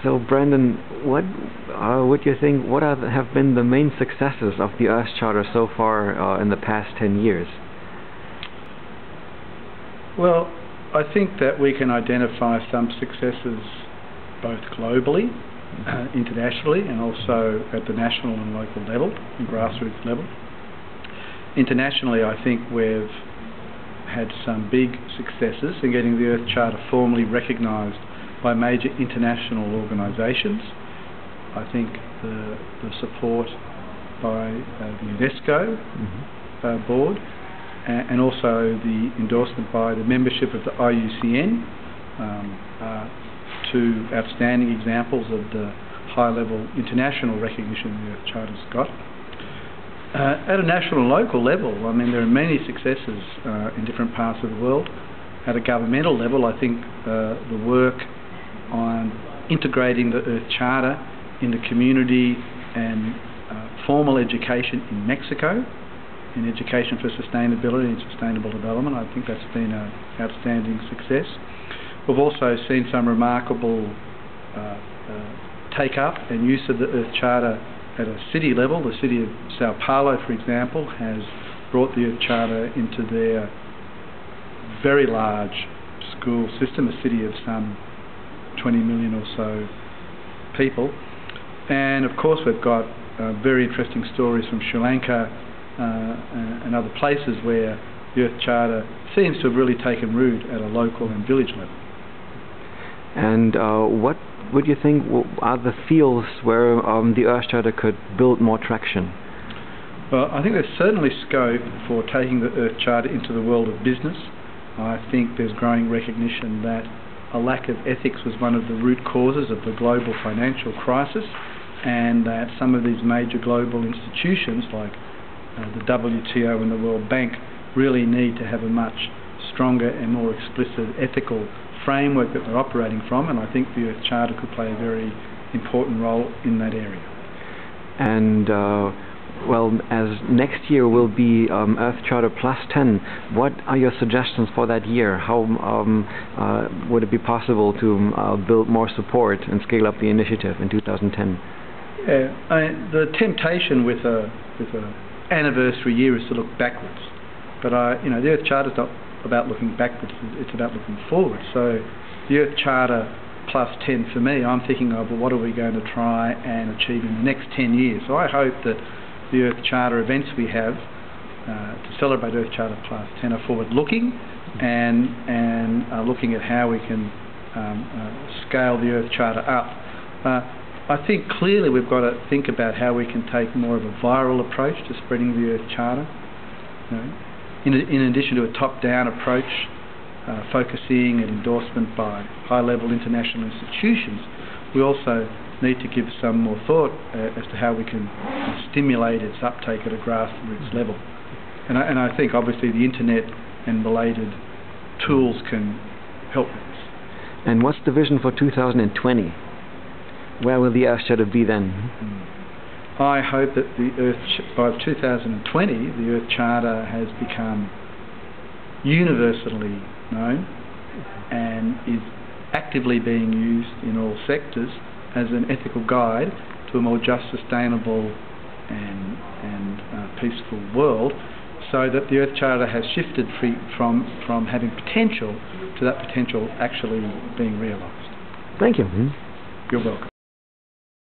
So, Brandon, what would you think? What have been the main successes of the Earth Charter so far in the past 10 years? Well, I think that we can identify some successes both globally, internationally, and also at the national and local level, and grassroots level. Internationally, I think we've had some big successes in getting the Earth Charter formally recognised by major international organisations. I think the support by the UNESCO board and also the endorsement by the membership of the IUCN are two outstanding examples of the high-level international recognition the Earth Charter's got. At a national and local level, I mean, there are many successes in different parts of the world. At a governmental level, I think the work on integrating the Earth Charter into community and formal education in Mexico, in education for sustainability and sustainable development, I think that's been an outstanding success. We've also seen some remarkable take-up and use of the Earth Charter at a city level. The city of Sao Paulo, for example, has brought the Earth Charter into their very large school system, a city of some 20 million or so people. And of course we've got very interesting stories from Sri Lanka and other places where the Earth Charter seems to have really taken root at a local and village level. And what would you think are the fields where the Earth Charter could build more traction? Well, I think there's certainly scope for taking the Earth Charter into the world of business. I think there's growing recognition that a lack of ethics was one of the root causes of the global financial crisis, and that some of these major global institutions like the WTO and the World Bank really need to have a much stronger and more explicit ethical framework that they're operating from, and I think the Earth Charter could play a very important role in that area. And well, as next year will be Earth Charter Plus 10, what are your suggestions for that year? How would it be possible to build more support and scale up the initiative in 2010? Yeah, the temptation with a anniversary year is to look backwards, but the Earth Charter is not about looking backwards, it's about looking forward. So the Earth Charter Plus 10 for me, I'm thinking of, well, what are we going to try and achieve in the next 10 years? So I hope that the Earth Charter events we have to celebrate Earth Charter Plus 10 are forward-looking and are looking at how we can scale the Earth Charter up. I think clearly we've got to think about how we can take more of a viral approach to spreading the Earth Charter. In addition to a top-down approach, focusing and endorsement by high-level international institutions, we also need to give some more thought as to how we can stimulate its uptake at a grassroots level. And I think obviously the internet and related tools can help with this. And what's the vision for 2020? Where will the Earth Charter be then? I hope that by 2020 the Earth Charter has become universally known and is actively being used in all sectors as an ethical guide to a more just, sustainable and peaceful world, so that the Earth Charter has shifted from having potential to that potential actually being realised. Thank you. You're welcome.